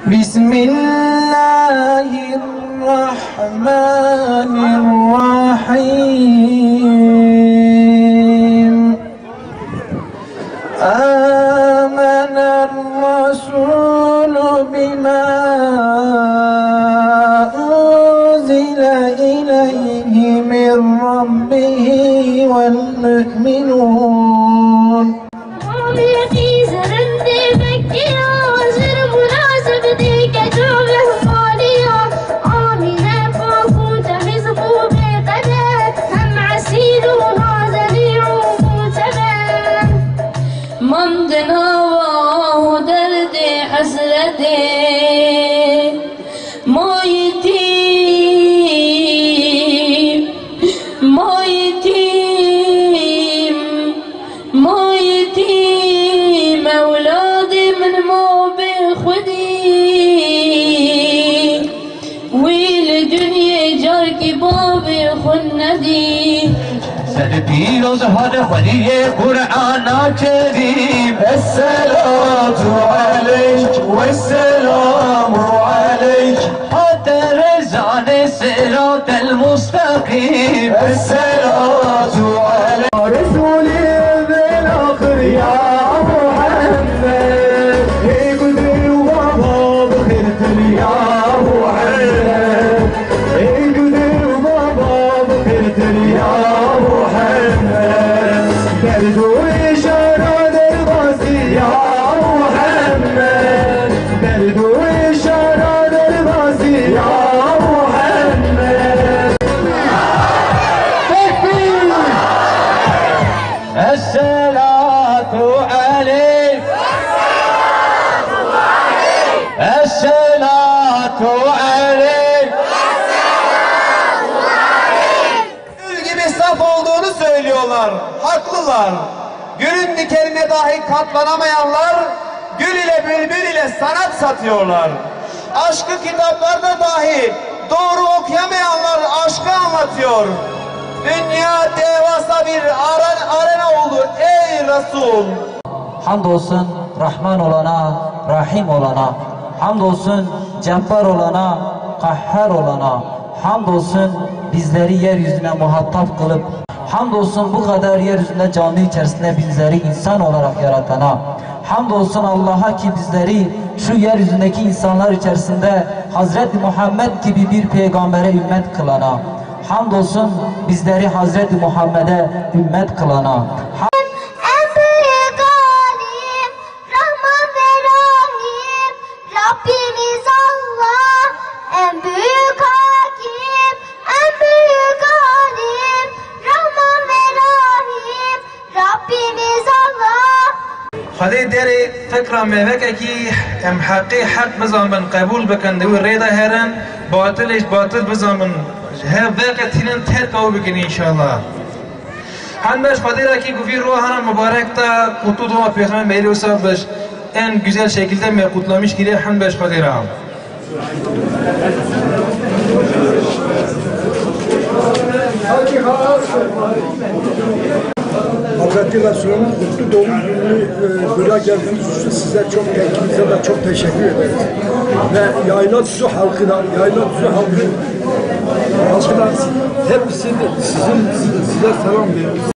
Bismillahirrahmanirrahim. Âmenel rasûlü bimâ unzile ileyhi min rabbihi vel mü'minûn. سرپیروز هر خلی قرآن کریم الصلاة علیک و السلام علیک حاضر زان صراط المستقیم الصلاة علیک رسولی بالآخر یا محمد ای گذر و بابا بخیرتر یا محمد ای گذر و بابا بخیرتر یا Haklılar. Gülün dikenine dahi katlanamayanlar gül ile bülbül ile sanat satıyorlar. Aşkı kitaplarda dahi doğru okuyamayanlar aşkı anlatıyor. Dünya devasa bir arena oldu ey Resul. Hamdolsun Rahman olana, Rahim olana, hamdolsun Cebbar olana, Kahhar olana, hamdolsun bizleri yeryüzüne muhatap kılıp, hamdolsun bu kadar yeryüzünde canlı içerisinde bizleri insan olarak yaratana, hamdolsun Allah'a ki bizleri şu yeryüzündeki insanlar içerisinde Hazreti Muhammed gibi bir peygambere ümmet kılana, hamdolsun bizleri Hazreti Muhammed'e ümmet kılana. Rabbimiz Allah, en büyük hakim, en büyük alim, Rahman ve Rahim, Rabbimiz Allah. خدای دری فکر میوه کی ام حقی حق بزامن قبول بکن و ریدا هرن باطلش باطل بزامن هر وقتینن ترک او بکن انشالله. همش خدای را کی گفی روحانا mübarek ta kutlu dua peygamber meyliyorsa baş en güzel şekilde mi kutlamış ki hambaş خدای را. Hazreti Resulü'nün kutlu doğum gününü buraya geldiğiniz için sizler ikinize de çok teşekkür ederiz. Ve Yayla Düzü halkına, halkına hepsi size selam veriyoruz.